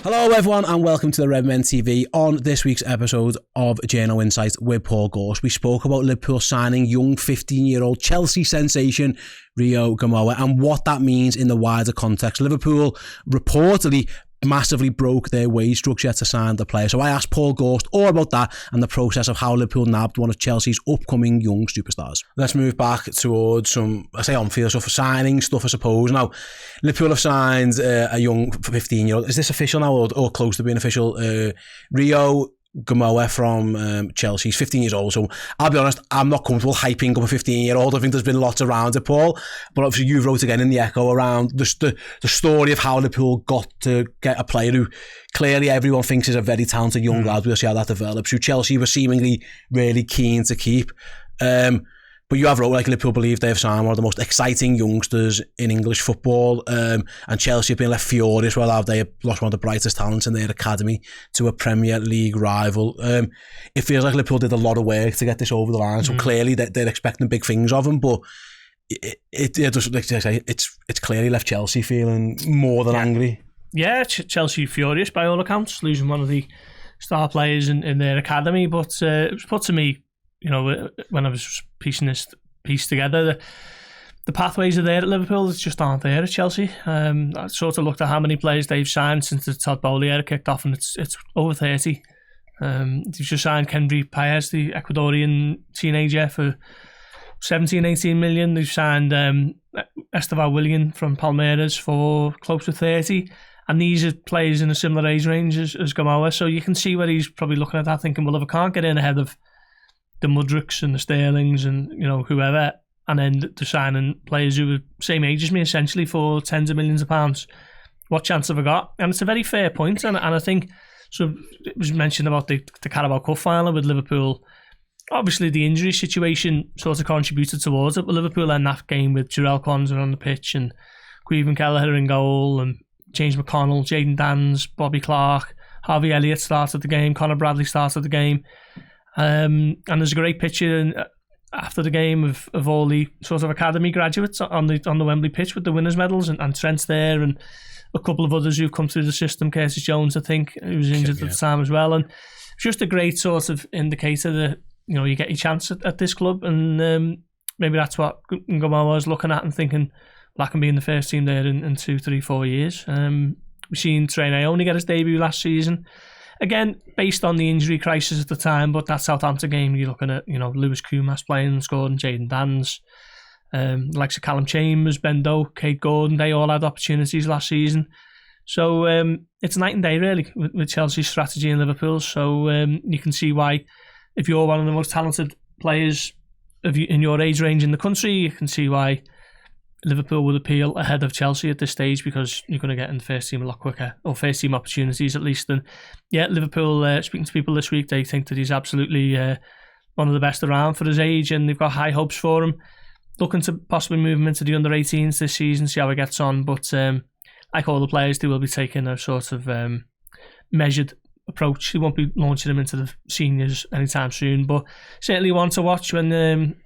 Hello everyone and welcome to the Redmen TV. On this week's episode of Journo Insight with Paul Gorst, we spoke about Liverpool signing young 15-year-old Chelsea sensation Rio Ngumoha and what that means in the wider context. Liverpool reportedly massively broke their wage structure to sign the player. So I asked Paul Gorst all about that and the process of how Liverpool nabbed one of Chelsea's upcoming young superstars. Let's move back towards some, I say on-field stuff, signing stuff I suppose. Now, Liverpool have signed a young 15-year-old. Is this official now or close to being official? Rio Ngumoha from Chelsea. He's 15 years old, so I'll be honest, I'm not comfortable hyping up a 15-year-old. I think there's been lots around it, Paul, but obviously you wrote again in the Echo around the story of how Liverpool got to get a player who clearly everyone thinks is a very talented young lad. We'll see how that develops, who Chelsea were seemingly really keen to keep. But you have wrote like Liverpool believe they've signed one of the most exciting youngsters in English football, and Chelsea have been left furious well they have lost one of the brightest talents in their academy to a Premier League rival. It feels like Liverpool did a lot of work to get this over the line, so clearly they're expecting big things of him, but it's clearly left Chelsea feeling more than angry. Yeah, Chelsea furious by all accounts, losing one of the star players in their academy, but it was put to me, you know, when I was piecing this piece together, the pathways are there at Liverpool, just aren't there at Chelsea. I sort of looked at how many players they've signed since the Todd Bowley era kicked off, and it's over 30. They've just signed Kendry Paez, the Ecuadorian teenager, for 17, 18 million. They've signed Estevan Willian from Palmeiras for close to 30. And these are players in a similar age range as Ngumoha, so you can see where he's probably looking at that thinking, well, if I can't get in ahead of the Mudricks and the Sterlings and, you know, whoever, and then they're signing players who are same age as me essentially for tens of millions of pounds, what chance have I got? And it's a very fair point, and I think, so it was mentioned about the Carabao Cup final with Liverpool. Obviously the injury situation sort of contributed towards it, but Liverpool in that game with Jarell Quansah on the pitch and Queven Kelleher in goal and James McConnell, Jayden Danns, Bobby Clark, Harvey Elliott started the game, Conor Bradley started the game. And there's a great picture after the game of all the sort of academy graduates on the Wembley pitch with the winners' medals, and Trent's there, and a couple of others who've come through the system. Curtis Jones, I think, who was injured at the time as well, and it's just a great sort of indicator that, you know, you get your chance at this club, and maybe that's what Ngumoha was looking at and thinking, well, I can be in the first team there in 2, 3, 4 years. We've seen Trey only get his debut last season. Again, based on the injury crisis at the time, but that Southampton game, you're looking at, you know, Lewis Kumas playing and scoring, Jayden Danns, likes of Callum Chambers, Ben Doak, Kate Gordon, they all had opportunities last season. So it's night and day, really, with Chelsea's strategy in Liverpool. So you can see why, if you're one of the most talented players in your age range in the country, you can see why Liverpool would appeal ahead of Chelsea at this stage, because you're going to get in the first team a lot quicker, or first team opportunities at least. And yeah, Liverpool, speaking to people this week, they think that he's absolutely one of the best around for his age, and they've got high hopes for him. Looking to possibly move him into the under-18s this season, see how he gets on. But like all the players, they will be taking a sort of measured approach. They won't be launching him into the seniors anytime soon, but certainly one to watch when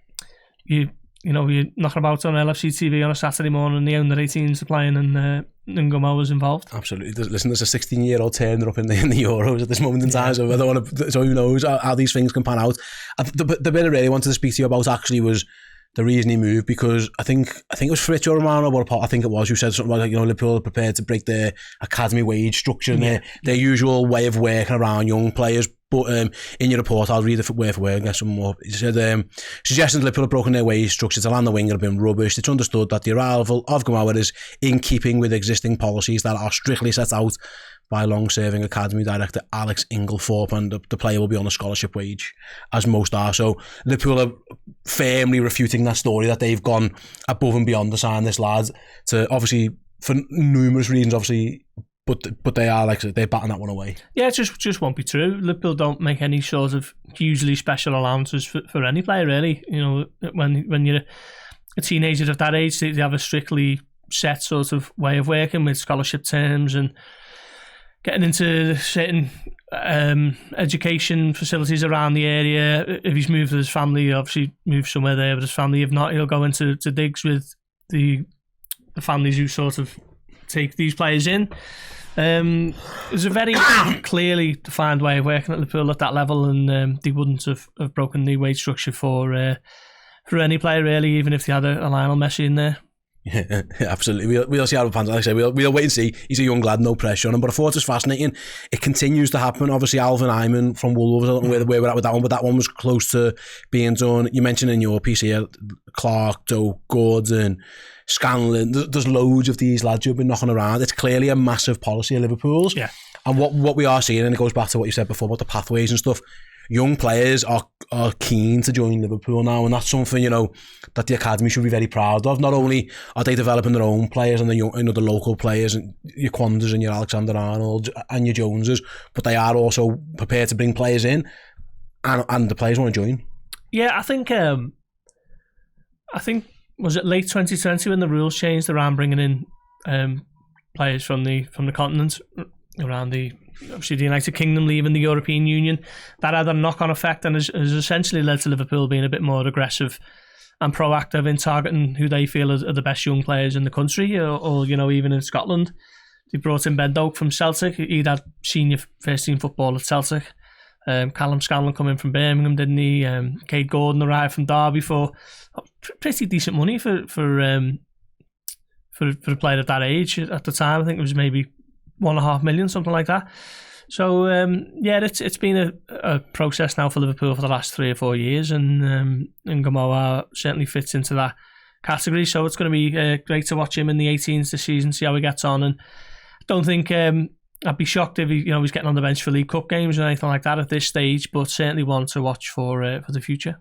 you know, you're knocking about on LFC TV on a Saturday morning and the under-18s are playing and Ngumoha was involved. Absolutely. Listen, there's a 16-year-old turner up in the Euros at this moment in time, so I don't want to, so who knows how these things can pan out. The bit I really wanted to speak to you about actually was the reason he moved, because I think it was Fabrizio Romano, but I think it was, who said something like, you know, Liverpool are prepared to break their academy wage structure and their usual way of working around young players. But in your report, I'll read it word for word and get some more. He said, suggestions Liverpool have broken their wage structure to land the winger have been rubbish. It's understood that the arrival of Ngumoha is in keeping with existing policies that are strictly set out by long-serving academy director Alex Inglethorpe, and the player will be on a scholarship wage, as most are. So Liverpool are firmly refuting that story, that they've gone above and beyond to sign this lad, to obviously, for numerous reasons, obviously, but they are, like I said, they're batting that one away. Yeah, it just won't be true. Liverpool don't make any sort of hugely special allowances for any player, really. You know, when you're a teenager of that age, they have a strictly set sort of way of working with scholarship terms and getting into certain education facilities around the area. If he's moved with his family, he obviously moves somewhere there with his family. If not, he'll go into digs with the families who sort of take these players in. There's a very clearly defined way of working at Liverpool at that level, and they wouldn't have broken the wage structure for any player really, even if they had a Lionel Messi in there. Yeah, absolutely. We'll see how it pans out. Like I say, we'll wait and see. He's a young lad, no pressure on him. But I thought it was fascinating. It continues to happen. Obviously, Alvin Ayman from Wolves, I don't know where we're at with that one, but that one was close to being done. You mentioned in your piece here, Clark, Doe, Gordon, Scanlon. There's loads of these lads who've been knocking around. It's clearly a massive policy of Liverpool's. Yeah. And what we are seeing, and it goes back to what you said before about the pathways and stuff, young players are keen to join Liverpool now, and that's something, you know, that the academy should be very proud of. Not only are they developing their own players and the young, you know, the local players, and your Quanders and your Alexander-Arnold and your Joneses, but they are also prepared to bring players in, and the players want to join. Yeah, I think was it late 2020 when the rules changed around bringing in players from the continent, around obviously the United Kingdom leaving the European Union. That had a knock-on effect and has essentially led to Liverpool being a bit more aggressive and proactive in targeting who they feel are the best young players in the country, or you know, even in Scotland. They brought in Ben Doak from Celtic. He'd had senior first-team football at Celtic. Callum Scanlon coming from Birmingham, didn't he? Cade Gordon arrived from Derby for pretty decent money for a player at that age. At the time, I think it was maybe $1.5 million, something like that. So yeah, it's been a process now for Liverpool for the last 3 or 4 years, and Ngumoha certainly fits into that category. So it's going to be great to watch him in the 18s this season, see how he gets on. And I don't think I'd be shocked if he's getting on the bench for League Cup games or anything like that at this stage, but certainly one to watch for the future.